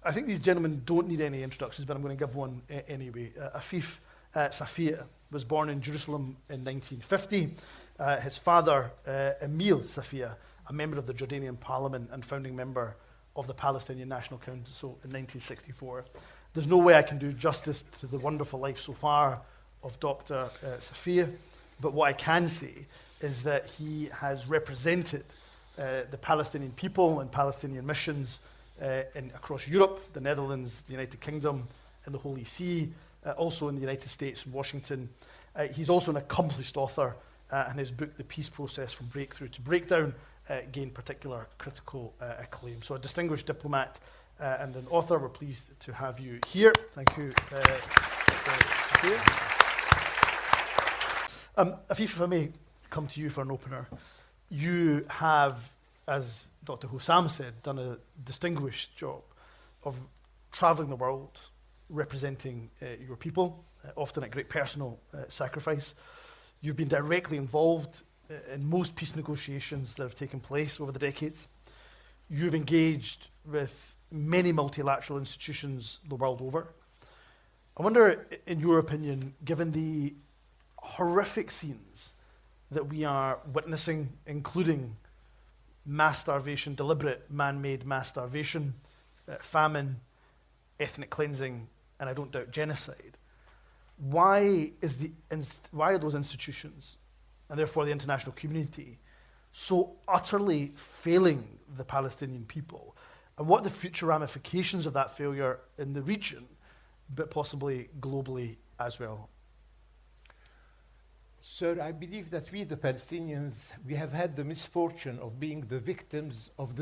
I think these gentlemen don't need any introductions, but I'm going to give one anyway. Afif Safieh was born in Jerusalem in 1950. His father, Emil Safieh, a member of the Jordanian parliament and founding member of the Palestinian National Council in 1964. There's no way I can do justice to the wonderful life so far of Dr. Safieh, but what I can say is that he has represented the Palestinian people and Palestinian missions across Europe, the Netherlands, the United Kingdom, and the Holy See, also in the United States and Washington. He's also an accomplished author, and his book, The Peace Process from Breakthrough to Breakdown, gained particular critical acclaim. So a distinguished diplomat and an author, we're pleased to have you here. Thank you. Afif, if I may come to you for an opener. You have, as Dr. Hussam said, done a distinguished job of traveling the world, representing your people, often at great personal sacrifice. You've been directly involved in most peace negotiations that have taken place over the decades. You've engaged with many multilateral institutions the world over. I wonder, in your opinion, given the horrific scenes that we are witnessing, including mass starvation, deliberate man-made mass starvation, famine, ethnic cleansing, and I don't doubt genocide, why are those institutions, and therefore the international community, so utterly failing the Palestinian people? And what are the future ramifications of that failure in the region, but possibly globally as well? Sir, I believe that we, the Palestinians, we have had the misfortune of being the victims of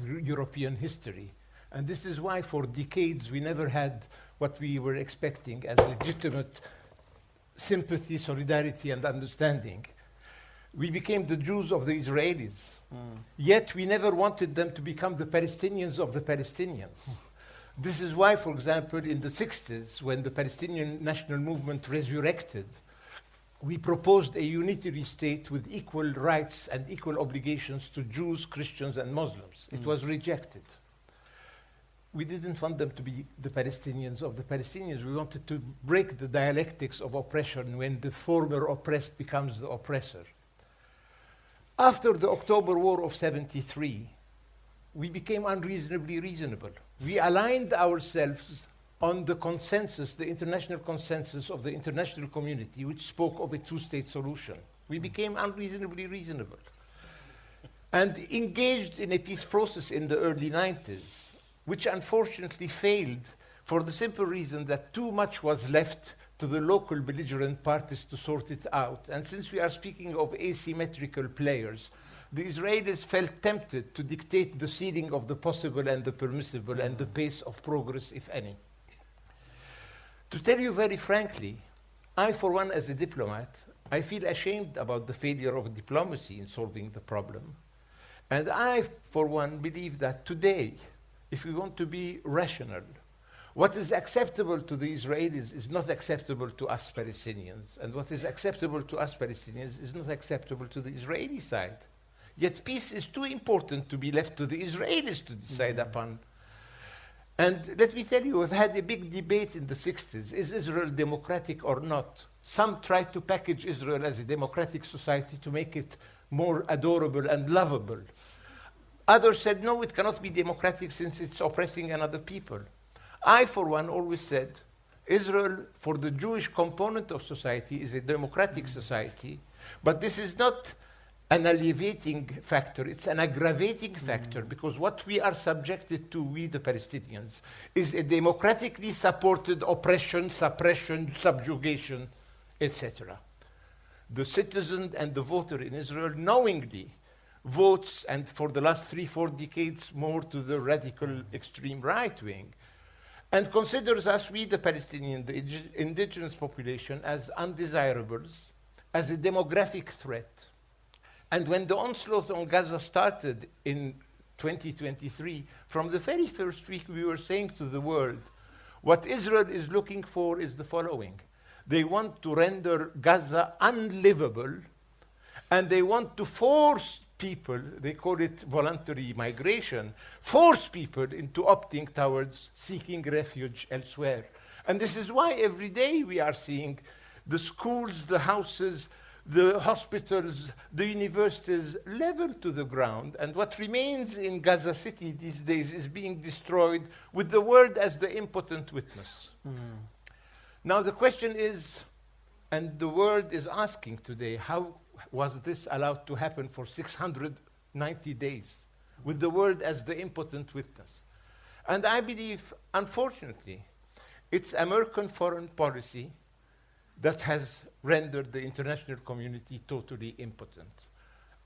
European history. And this is why for decades we never had what we were expecting as legitimate sympathy, solidarity, and understanding. We became the Jews of the Israelis. Yet we never wanted them to become the Palestinians of the Palestinians. This is why, for example, in the 60s, when the Palestinian national movement resurrected, we proposed a unitary state with equal rights and equal obligations to Jews, Christians, and Muslims. It was rejected. We didn't want them to be the Palestinians of the Palestinians. We wanted to break the dialectics of oppression when the former oppressed becomes the oppressor. After the October War of '73, we became unreasonably reasonable. We aligned ourselves on the consensus, the international consensus of the international community, which spoke of a two-state solution. We became unreasonably reasonable and engaged in a peace process in the early 90s, which unfortunately failed for the simple reason that too much was left to the local belligerent parties to sort it out. And since we are speaking of asymmetrical players, the Israelis felt tempted to dictate the ceiling of the possible and the permissible and the pace of progress, if any. To tell you very frankly, I, for one, as a diplomat, I feel ashamed about the failure of diplomacy in solving the problem. And I, for one, believe that today, if we want to be rational, what is acceptable to the Israelis is not acceptable to us Palestinians. And what is acceptable to us Palestinians is not acceptable to the Israeli side. Yet peace is too important to be left to the Israelis to decide upon. And let me tell you, we've had a big debate in the 60s. Is Israel democratic or not? Some tried to package Israel as a democratic society to make it more adorable and lovable. Others said, no, it cannot be democratic since it's oppressing another people. I, for one, always said, Israel, for the Jewish component of society, is a democratic society, but this is not an alleviating factor, it's an aggravating factor, because what we are subjected to, we the Palestinians, is a democratically supported oppression, suppression, subjugation, etc. The citizen and the voter in Israel knowingly votes, and for the last 3-4 decades, more to the radical extreme right wing, and considers us, we the Palestinian, the indigenous population, as undesirables, as a demographic threat. And when the onslaught on Gaza started in 2023, from the very first week we were saying to the world, what Israel is looking for is the following. They want to render Gaza unlivable, and they want to force people, they call it voluntary migration, force people into opting towards seeking refuge elsewhere. And this is why every day we are seeing the schools, the houses, the hospitals, the universities leveled to the ground. And what remains in Gaza City these days is being destroyed with the world as the impotent witness. Now the question is, and the world is asking today, how was this allowed to happen for 690 days with the world as the impotent witness? And I believe, unfortunately, it's American foreign policy that has rendered the international community totally impotent.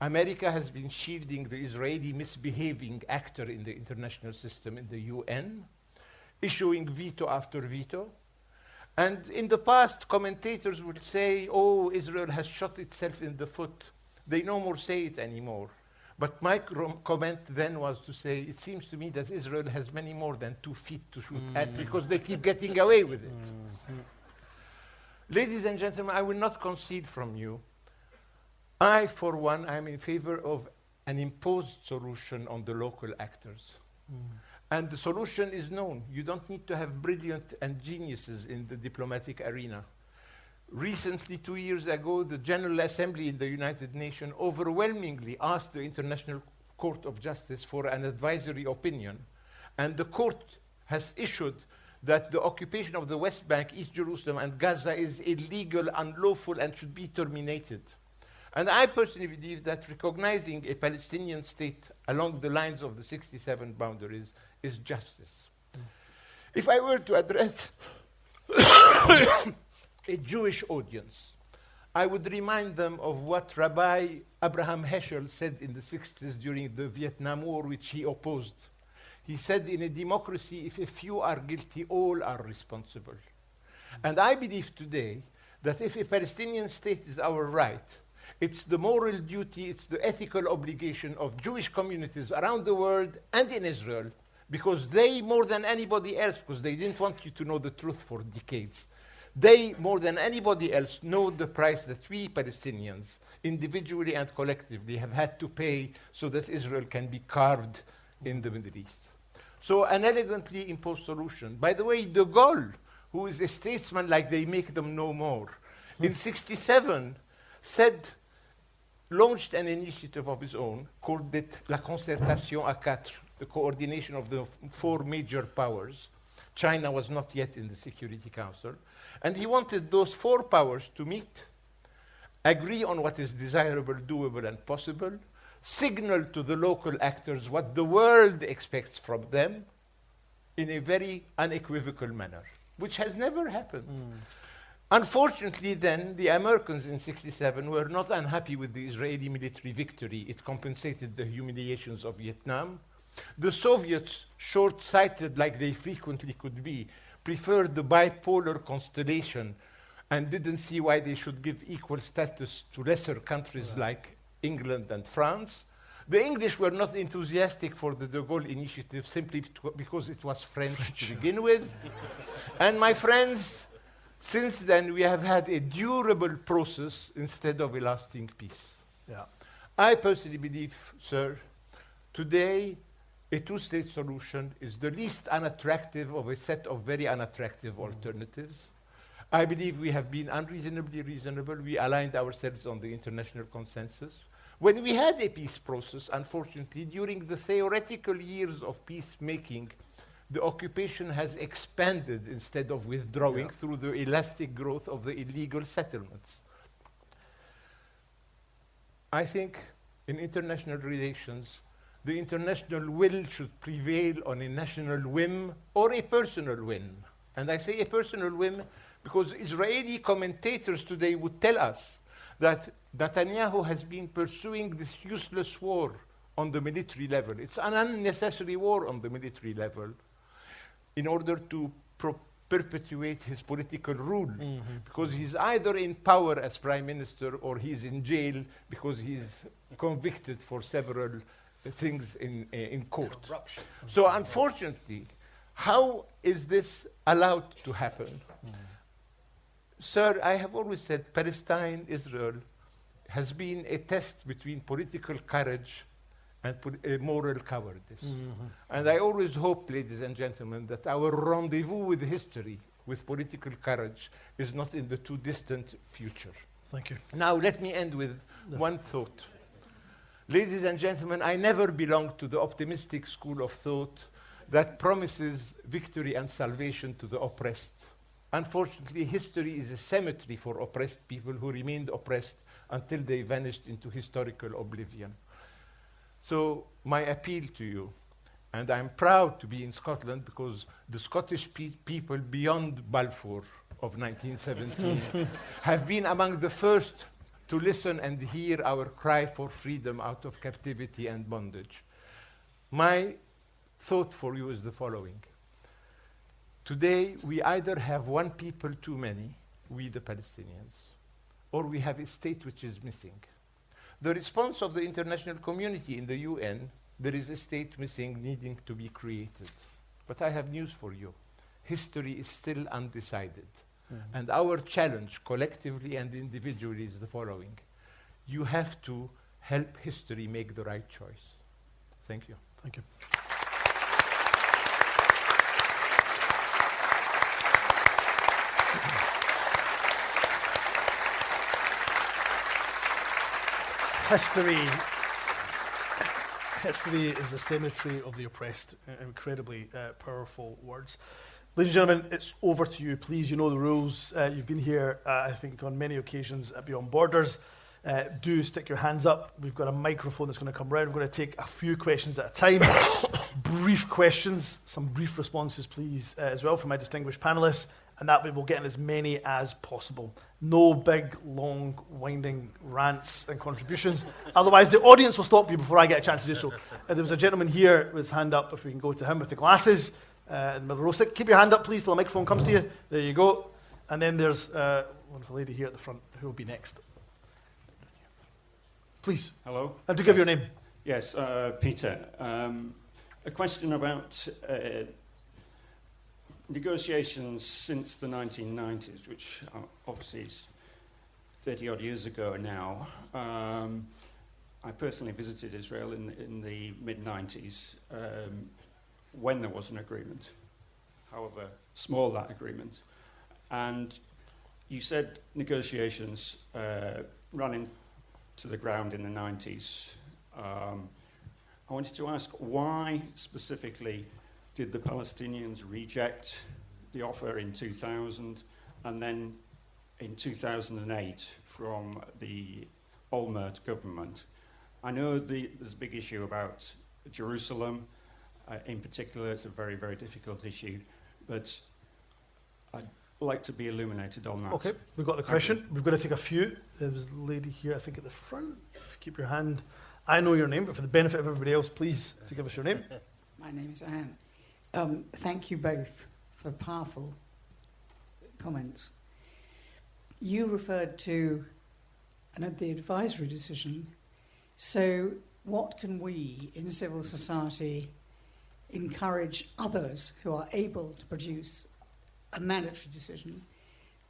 America has been shielding the Israeli misbehaving actor in the international system in the UN, issuing veto after veto. And in the past, commentators would say, oh, Israel has shot itself in the foot. They no more say it anymore. But my comment then was to say, it seems to me that Israel has many more than 2 feet to shoot at because they keep getting away with it. Ladies and gentlemen, I will not concede from you. I, for one, am in favor of an imposed solution on the local actors. And the solution is known. You don't need to have brilliant and geniuses in the diplomatic arena. Recently, 2 years ago, the General Assembly in the United Nations overwhelmingly asked the International Court of Justice for an advisory opinion. And the court has issued that the occupation of the West Bank, East Jerusalem, and Gaza is illegal, unlawful, and should be terminated. And I personally believe that recognizing a Palestinian state along the lines of the 67 boundaries is justice. If I were to address a Jewish audience, I would remind them of what Rabbi Abraham Heschel said in the 60s during the Vietnam War, which he opposed. He said, in a democracy, if a few are guilty, all are responsible. And I believe today that if a Palestinian state is our right, it's the moral duty, it's the ethical obligation of Jewish communities around the world and in Israel, because they, more than anybody else, because they didn't want you to know the truth for decades, they, more than anybody else, know the price that we Palestinians, individually and collectively, have had to pay so that Israel can be carved in the Middle East. So an elegantly imposed solution. By the way, de Gaulle, who is a statesman like they make them no more, in 67 launched an initiative of his own, called it La Concertation à Quatre, the coordination of the 4 major powers. China was not yet in the Security Council. And he wanted those 4 powers to meet, agree on what is desirable, doable, and possible, signal to the local actors what the world expects from them in a very unequivocal manner, which has never happened. Unfortunately, then, the Americans in 67 were not unhappy with the Israeli military victory. It compensated the humiliations of Vietnam. The Soviets, short-sighted like they frequently could be, preferred the bipolar constellation and didn't see why they should give equal status to lesser countries like England and France. The English were not enthusiastic for the de Gaulle initiative simply because it was French to begin with. And my friends, since then we have had a durable process instead of a lasting peace. Yeah. I personally believe, sir, today a 2-state solution is the least unattractive of a set of very unattractive alternatives. I believe we have been unreasonably reasonable. We aligned ourselves on the international consensus. When we had a peace process, unfortunately, during the theoretical years of peacemaking, the occupation has expanded instead of withdrawing through the elastic growth of the illegal settlements. I think in international relations, the international will should prevail on a national whim or a personal whim. And I say a personal whim because Israeli commentators today would tell us that Netanyahu has been pursuing this useless war on the military level. It's an unnecessary war on the military level in order to perpetuate his political rule, because he's either in power as prime minister or he's in jail because he's convicted for several things in court. Corruption. So unfortunately, how is this allowed to happen? Sir, I have always said Palestine, Israel has been a test between political courage and moral cowardice. And I always hope, ladies and gentlemen, that our rendezvous with history, with political courage, is not in the too distant future. Thank you. Now, let me end with one thought. Ladies and gentlemen, I never belonged to the optimistic school of thought that promises victory and salvation to the oppressed. Unfortunately, history is a cemetery for oppressed people who remained oppressed until they vanished into historical oblivion. So my appeal to you, and I'm proud to be in Scotland because the Scottish people beyond Balfour of 1917 have been among the first to listen and hear our cry for freedom out of captivity and bondage. My thought for you is the following. Today, we either have one people too many, we the Palestinians, or we have a state which is missing. The response of the international community in the UN, there is a state missing needing to be created. But I have news for you. History is still undecided. And our challenge, collectively and individually, is the following. You have to help history make the right choice. Thank you. Thank you. History is the cemetery of the oppressed. Incredibly powerful words. Ladies and gentlemen, it's over to you. Please, you know the rules. You've been here, I think, on many occasions at Beyond Borders. Do stick your hands up. We've got a microphone that's going to come round. We're going to take a few questions at a time. Brief questions, some brief responses, please, as well, from my distinguished panellists. And that way we'll get in as many as possible. No big, long, winding rants and contributions. Otherwise, the audience will stop you before I get a chance to do so. There was a gentleman here with his hand up, if we can go to him with the glasses. In the middle row. Keep your hand up, please, till the microphone comes to you. There you go. And then there's a wonderful lady here at the front who will be next. Please. Hello. And to give your name. Yes, Peter. A question about negotiations since the 1990s, which obviously is 30-odd years ago now. I personally visited Israel in the mid-90s when there was an agreement, however small that agreement. And you said negotiations ran into the ground in the 90s. I wanted to ask, why specifically did the Palestinians reject the offer in 2000 and then in 2008 from the Olmert government? I know there's a big issue about Jerusalem. In particular, it's a very, very difficult issue, but I'd like to be illuminated on that. Okay, we've got the question. We've got to take a few. There's a lady here, I think, at the front. If you keep your hand. I know your name, but for the benefit of everybody else, please, to give us your name. My name is Anne. Thank you both for powerful comments. You referred to the advisory decision. So what can we in civil society encourage others who are able to produce a mandatory decision?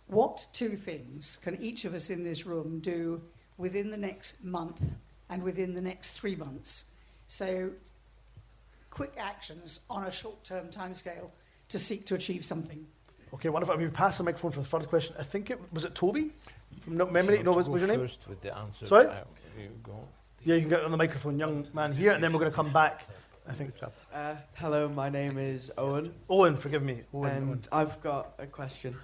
What two things can each of us in this room do within the next month and within the next 3 months? So quick actions on a short-term timescale to seek to achieve something. Okay, wonderful. We pass the microphone for the first question. I think was it Toby? From memory? No, was your name? First with the answer. Sorry? You go. Yeah, you can get on the microphone, young man here, and then we're going to come back. I think. Hello, my name is Owen. Owen, forgive me. Owen. I've got a question.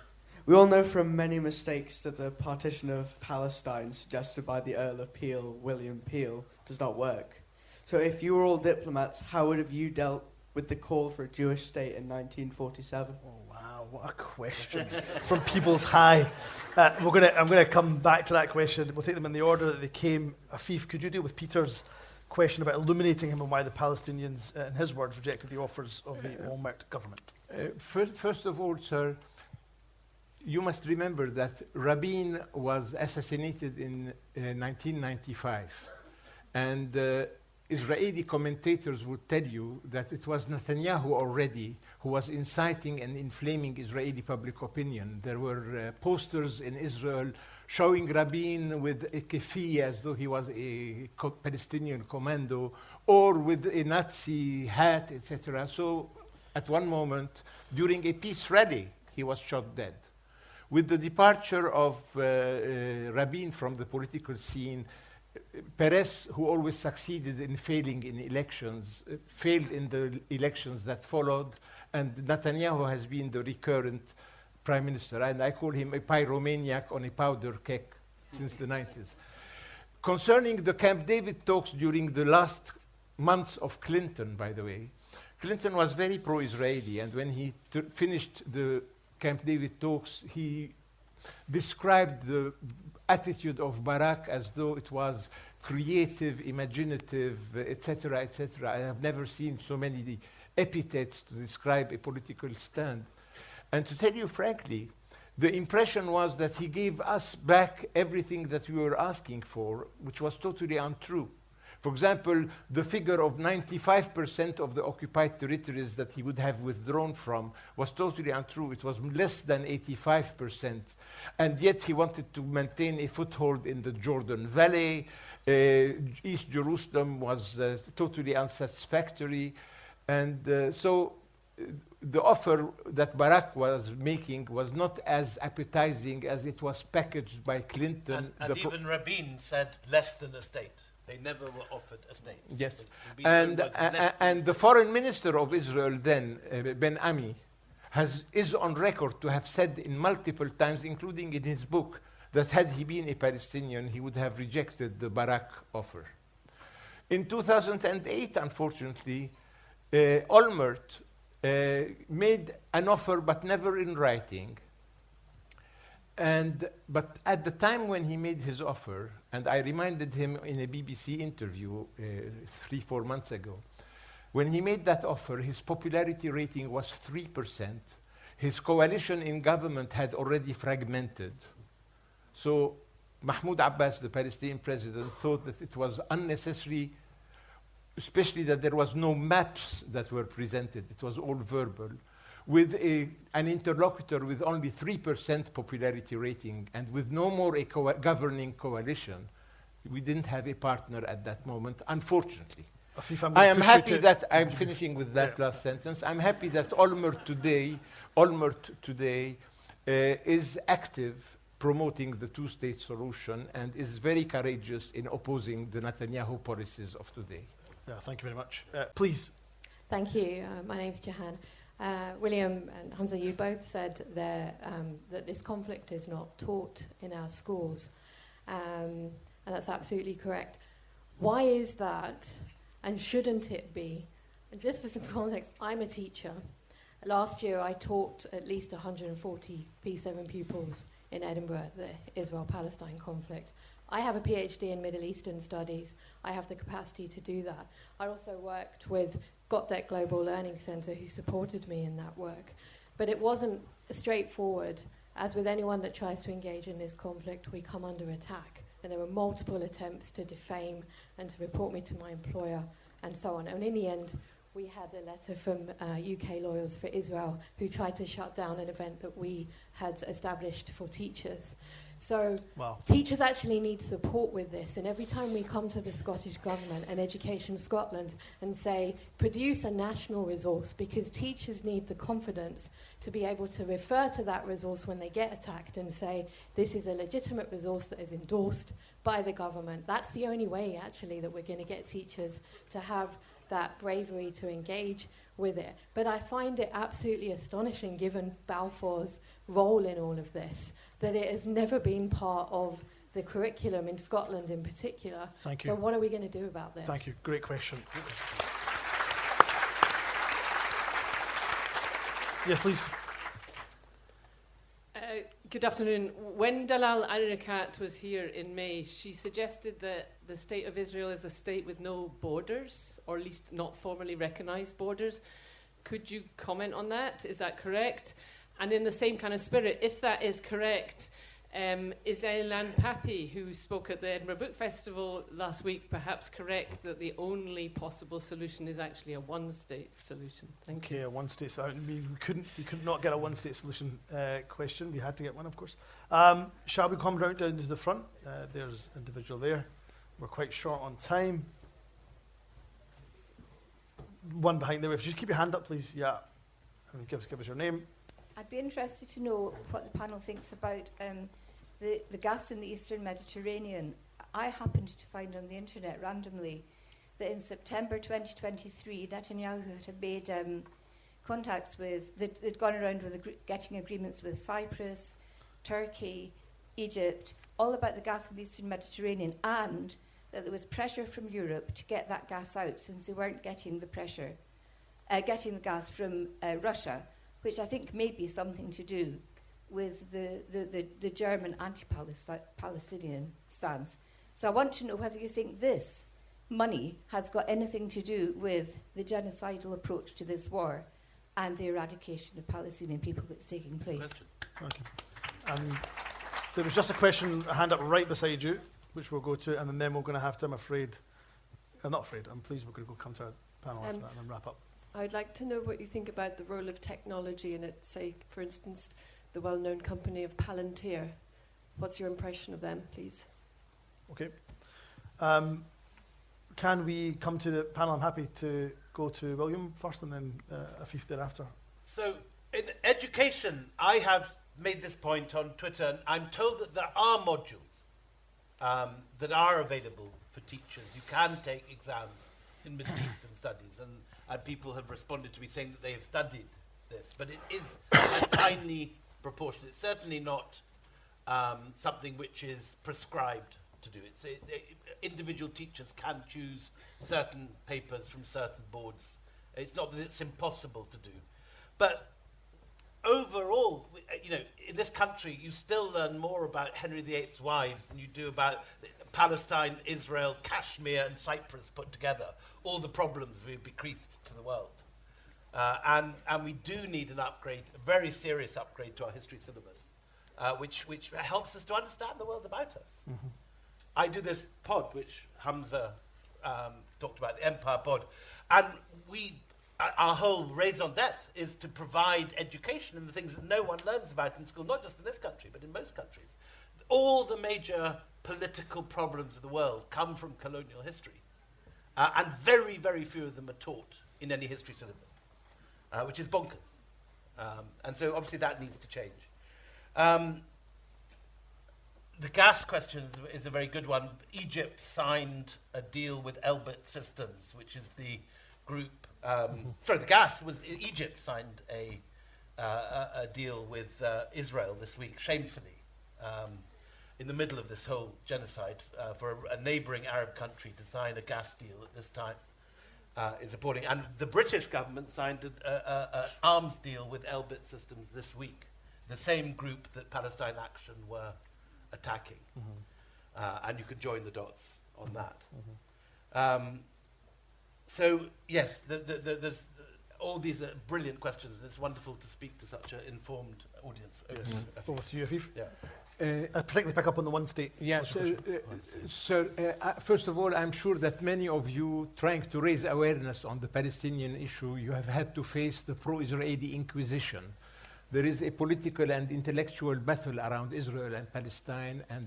We all know from many mistakes that the partition of Palestine suggested by the Earl of Peel, William Peel, does not work. So if you were all diplomats, how would have you dealt with the call for a Jewish state in 1947? Oh, wow, what a question from People's High. I'm going to come back to that question. We'll take them in the order that they came. Afif, could you deal with Peter's question about illuminating him and why the Palestinians, in his words, rejected the offers of the Olmert government? First of all, sir, you must remember that Rabin was assassinated in 1995. And Israeli commentators would tell you that it was Netanyahu already who was inciting and inflaming Israeli public opinion. There were posters in Israel showing Rabin with a keffiyeh as though he was a Palestinian commando, or with a Nazi hat, etc. So at one moment, during a peace rally, he was shot dead. With the departure of Rabin from the political scene, Peres, who always succeeded in failing in elections, failed in the elections that followed, and Netanyahu has been the recurrent prime minister, and I call him a pyromaniac on a powder keg since the 90s. Concerning the Camp David talks during the last months of Clinton, by the way, Clinton was very pro-Israeli, and when he finished the Camp David talks, he described the attitude of Barak as though it was creative, imaginative, etc., etc. I have never seen so many epithets to describe a political stand. And to tell you frankly, the impression was that he gave us back everything that we were asking for, which was totally untrue. For example, the figure of 95% of the occupied territories that he would have withdrawn from was totally untrue. It was less than 85%. And yet he wanted to maintain a foothold in the Jordan Valley. East Jerusalem was totally unsatisfactory. And so the offer that Barak was making was not as appetizing as it was packaged by Clinton. And even Rabin said less than a state. They never were offered a state. Yes. And the foreign minister of Israel then, Ben Ami, is on record to have said in multiple times, including in his book, that had he been a Palestinian, he would have rejected the Barak offer. In 2008, unfortunately, Olmert made an offer, but never in writing. But at the time when he made his offer, and I reminded him in a BBC interview 3-4 months ago, when he made that offer, his popularity rating was 3%. His coalition in government had already fragmented. So Mahmoud Abbas, the Palestinian president, thought that it was unnecessary, especially that there was no maps that were presented. It was all verbal. With an interlocutor with only 3% popularity rating and with no more a governing coalition, we didn't have a partner at that moment, unfortunately. Afif, I am happy that, I'm finishing with that last sentence, I'm happy that Olmert today is active promoting the two-state solution and is very courageous in opposing the Netanyahu policies of today. Yeah, thank you very much. Please. Thank you. My name's Jahan. William and Humza, you both said there that this conflict is not taught in our schools, and that's absolutely correct. Why is that, and shouldn't it be? And just for some context, I'm a teacher. Last year I taught at least 140 P7 pupils in Edinburgh, the Israel-Palestine conflict. I have a PhD in Middle Eastern Studies. I have the capacity to do that. I also worked with Gottdek Global Learning Centre, who supported me in that work. But it wasn't straightforward. As with anyone that tries to engage in this conflict, we come under attack. And there were multiple attempts to defame and to report me to my employer and so on. And in the end, we had a letter from UK Lawyers for Israel who tried to shut down an event that we had established for teachers. So teachers actually need support with this, and every time we come to the Scottish Government and Education Scotland and say, produce a national resource, because teachers need the confidence to be able to refer to that resource when they get attacked and say, this is a legitimate resource that is endorsed by the government. That's the only way, actually, that we're going to get teachers to have that bravery to engage with it. But I find it absolutely astonishing, given Balfour's role in all of this, that it has never been part of the curriculum in Scotland in particular. Thank you. So what are we going to do about this? Thank you. Great question. Yes, please. Good afternoon. When Dalal Arikat was here in May, she suggested that the state of Israel is a state with no borders, or at least not formally recognized borders. Could you comment on that? Is that correct? And in the same kind of spirit, if that is correct, Is Elan Pappy, who spoke at the Edinburgh Book Festival last week, perhaps correct that the only possible solution is actually a one-state solution? Thank you. Okay, a one-state solution. I mean, we could not get a one-state solution question. We had to get one, of course. Shall we come round down to the front? There's an individual there. We're quite short on time. One behind there. If you just keep your hand up, please. Yeah. And give us your name. I'd be interested to know what the panel thinks about the gas in the Eastern Mediterranean. I happened to find on the internet randomly that in September 2023, Netanyahu had made contacts with, they'd gone around with getting agreements with Cyprus, Turkey, Egypt, all about the gas in the Eastern Mediterranean, and that there was pressure from Europe to get that gas out since they weren't getting the gas from Russia, which I think may be something to do with the German anti-Palestinian stance. So I want to know whether you think this money has got anything to do with the genocidal approach to this war and the eradication of Palestinian people that's taking place. Okay. There was just a hand up right beside you, which we'll go to, and then we're going to have to, I'm afraid, I'm not afraid, I'm pleased we're going to come to a panel after that and then wrap up. I'd like to know what you think about the role of technology in it, say, for instance, the well-known company of Palantir. What's your impression of them, please? Okay. Can we come to the panel? I'm happy to go to William first and then Afif thereafter. So, in education, I have made this point on Twitter, and I'm told that there are modules that are available for teachers. You can take exams in Middle Eastern studies, and people have responded to me saying that they have studied this, but it is a tiny proportion. It's certainly not something which is prescribed to do. Individual teachers can choose certain papers from certain boards. It's not that it's impossible to do. But overall, in this country, you still learn more about Henry VIII's wives than you do about Palestine, Israel, Kashmir, and Cyprus put together. All the problems we've bequeathed to the world. And we do need an upgrade, a very serious upgrade to our history syllabus, which helps us to understand the world about us. Mm-hmm. I do this pod, which Humza talked about, the Empire pod, and our whole raison d'etre is to provide education in the things that no one learns about in school, not just in this country, but in most countries. All the major political problems of the world come from colonial history, and very, very few of them are taught in any history syllabus, which is bonkers. And so obviously that needs to change. The gas question is a very good one. Egypt signed a deal with Elbit Systems, which is the group. Egypt signed a deal with Israel this week, shamefully, in the middle of this whole genocide, for a neighbouring Arab country to sign a gas deal at this time is appalling. And the British government signed an arms deal with Elbit Systems this week, the same group that Palestine Action were attacking. Mm-hmm. And you can join the dots on that. Mm-hmm. So, yes, there's all these brilliant questions. It's wonderful to speak to such an informed audience. Yes. Over to you, Afif. Yeah. I particularly pick up on the one state. Yeah, first of all, I'm sure that many of you trying to raise awareness on the Palestinian issue, you have had to face the pro-Israeli Inquisition. There is a political and intellectual battle around Israel and Palestine, and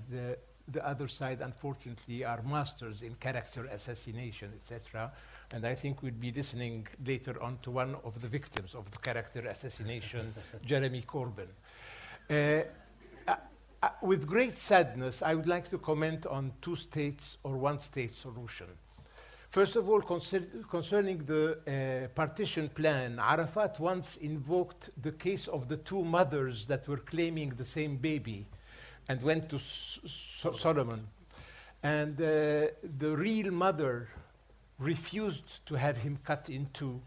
the other side, unfortunately, are masters in character assassination, etc. And I think we'll be listening later on to one of the victims of the character assassination, Jeremy Corbyn. With great sadness, I would like to comment on two states or one state solution. First of all, concerning the partition plan, Arafat once invoked the case of the two mothers that were claiming the same baby and went to Solomon. And the real mother refused to have him cut in two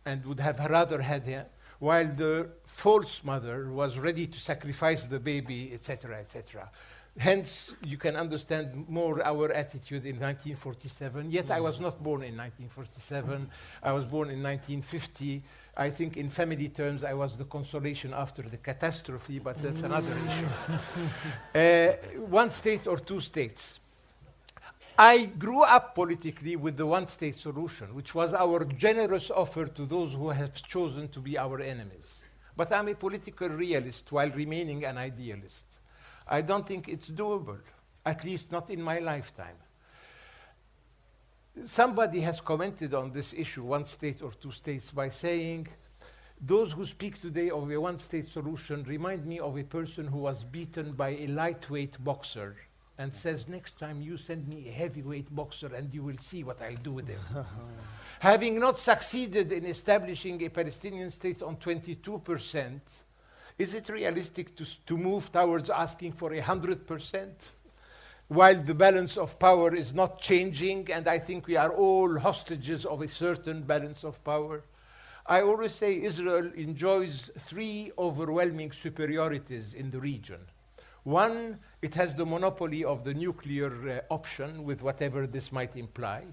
and would have rather had him, while the false mother was ready to sacrifice the baby, etc., etc. Hence, you can understand more our attitude in 1947. Yet I was not born in 1947. I was born in 1950. I think in family terms, I was the consolation after the catastrophe, but that's another issue. One state or two states. I grew up politically with the one-state solution, which was our generous offer to those who have chosen to be our enemies. But I'm a political realist while remaining an idealist. I don't think it's doable, at least not in my lifetime. Somebody has commented on this issue, one state or two states, by saying, those who speak today of a one-state solution remind me of a person who was beaten by a lightweight boxer and says, next time you send me a heavyweight boxer and you will see what I'll do with him. Having not succeeded in establishing a Palestinian state on 22%, is it realistic to move towards asking for 100%? While the balance of power is not changing, and I think we are all hostages of a certain balance of power. I always say Israel enjoys three overwhelming superiorities in the region. One, it has the monopoly of the nuclear option, with whatever this might imply.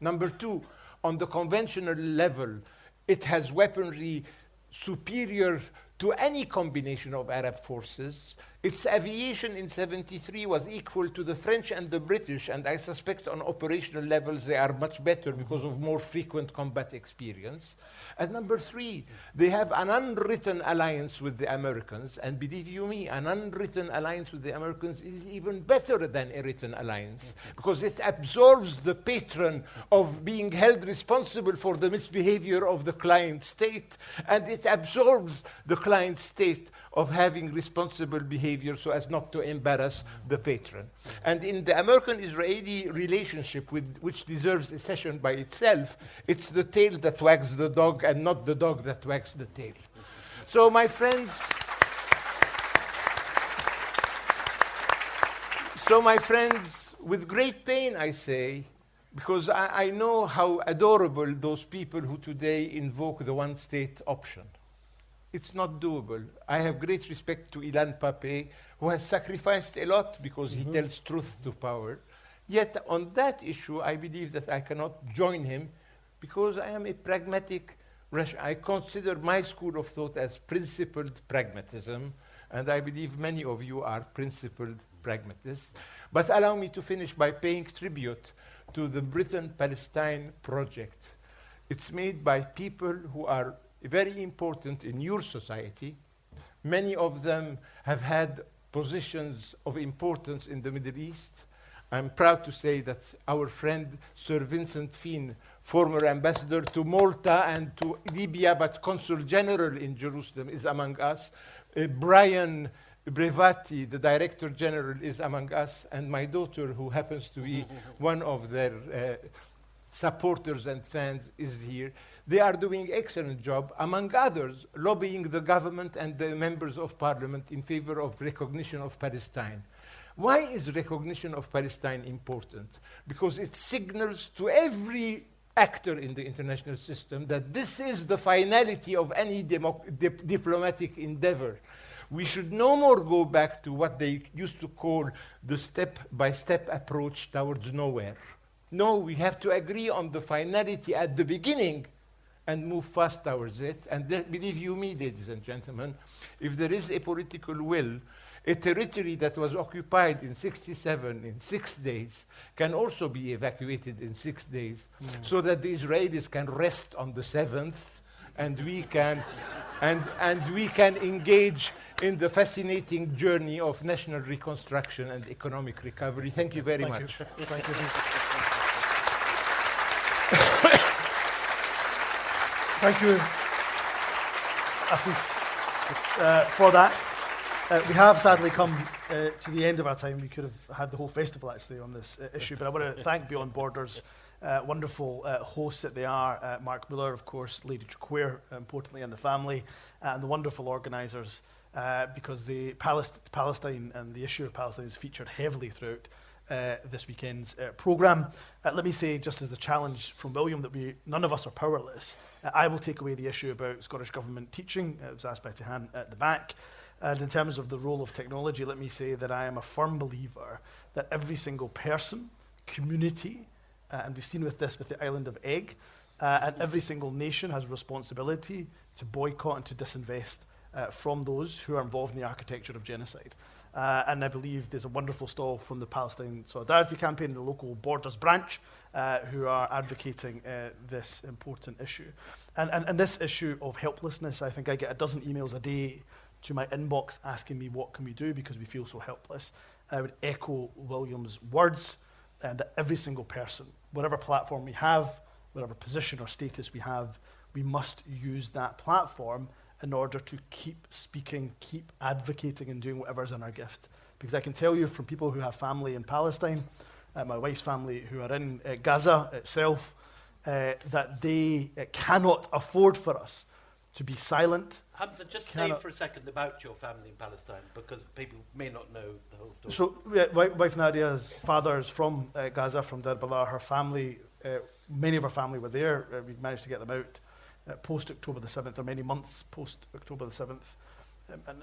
Number two, on the conventional level, it has weaponry superior to any combination of Arab forces. Its aviation in '73 was equal to the French and the British, and I suspect on operational levels they are much better because of more frequent combat experience. And number three, they have an unwritten alliance with the Americans, and believe you me, an unwritten alliance with the Americans is even better than a written alliance, because it absolves the patron of being held responsible for the misbehavior of the client state, and it absolves the client state of having responsible behavior so as not to embarrass the patron. And in the American-Israeli relationship, which deserves a session by itself, it's the tail that wags the dog and not the dog that wags the tail. So my friends, with great pain I say, because I know how adorable those people who today invoke the one-state option. It's not doable. I have great respect to Ilan Pappé, who has sacrificed a lot because he tells truth to power. Yet on that issue, I believe that I cannot join him because I am a pragmatic, I consider my school of thought as principled pragmatism, and I believe many of you are principled pragmatists. But allow me to finish by paying tribute to the Britain-Palestine project. It's made by people who are very important in your society. Many of them have had positions of importance in the Middle East. I'm proud to say that our friend Sir Vincent Fien, former ambassador to Malta and to Libya, but consul general in Jerusalem, is among us. Brian Brevati, the director general, is among us, and my daughter, who happens to be one of their supporters and fans, is here. They are doing an excellent job, among others, lobbying the government and the members of parliament in favor of recognition of Palestine. Why is recognition of Palestine important? Because it signals to every actor in the international system that this is the finality of any diplomatic endeavor. We should no more go back to what they used to call the step-by-step approach towards nowhere. No, we have to agree on the finality at the beginning and move fast towards it. And believe you me, ladies and gentlemen, if there is a political will, a territory that was occupied in '67 in 6 days can also be evacuated in 6 days, so that the Israelis can rest on the 7th, and we can, and we can engage in the fascinating journey of national reconstruction and economic recovery. Thank you very much. Thank you. Thank you, Afif, for that. We have sadly come to the end of our time. We could have had the whole festival actually on this issue, but I want to thank Beyond Borders, wonderful hosts that they are, Mark Miller, of course, Lady Jaquir, importantly, and the family, and the wonderful organisers, because the Palestine and the issue of Palestine is featured heavily throughout this weekend's programme. Let me say, just as a challenge from William, that none of us are powerless. I will take away the issue about Scottish Government teaching. It was asked by Tehan at the back. And in terms of the role of technology, let me say that I am a firm believer that every single person, community, and we've seen with this with the island of Egg, And every single nation has a responsibility to boycott and to disinvest from those who are involved in the architecture of genocide. And I believe there's a wonderful stall from the Palestine Solidarity Campaign, the local Borders branch, who are advocating this important issue. And this issue of helplessness, I think I get a dozen emails a day to my inbox asking me what can we do because we feel so helpless. And I would echo William's words that every single person, whatever platform we have, whatever position or status we have, we must use that platform in order to keep speaking, keep advocating and doing whatever's in our gift. Because I can tell you from people who have family in Palestine, my wife's family who are in Gaza itself, that they cannot afford for us to be silent. Humza, just say for a second about your family in Palestine, because people may not know the whole story. So, wife Nadia's father is from Gaza, from Deir Balah. Her family, many of her family were there. We managed to get them out post-October the 7th, or many months post-October the 7th.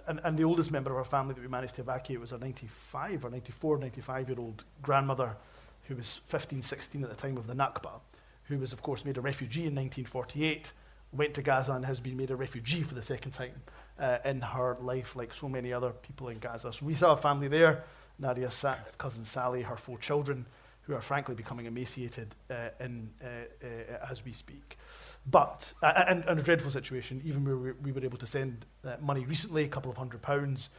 And the oldest member of our family that we managed to evacuate was a 95-year-old grandmother who was 15, 16 at the time of the Nakba, who was, of course, made a refugee in 1948, went to Gaza and has been made a refugee for the second time in her life, like so many other people in Gaza. So we saw a family there, Nadia's cousin Sally, her 4 children, who are frankly becoming emaciated as we speak. But, and a dreadful situation, even where we were able to send money recently, a couple of £100,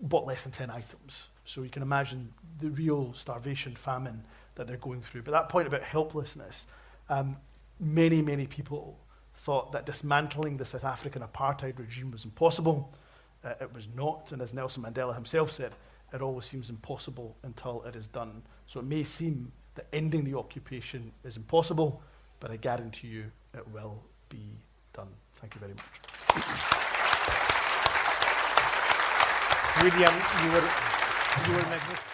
bought less than 10 items. So you can imagine the real starvation, famine that they're going through. But that point about helplessness, many, many people thought that dismantling the South African apartheid regime was impossible. It was not, and as Nelson Mandela himself said, it always seems impossible until it is done. So it may seem that ending the occupation is impossible, but I guarantee you it will be done. Thank you very much. William, you were magnificent.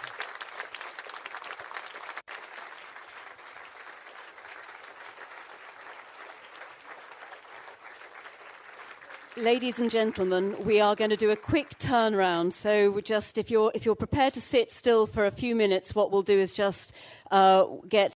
Ladies and gentlemen, we are going to do a quick turnaround. So just if you're prepared to sit still for a few minutes, what we'll do is just get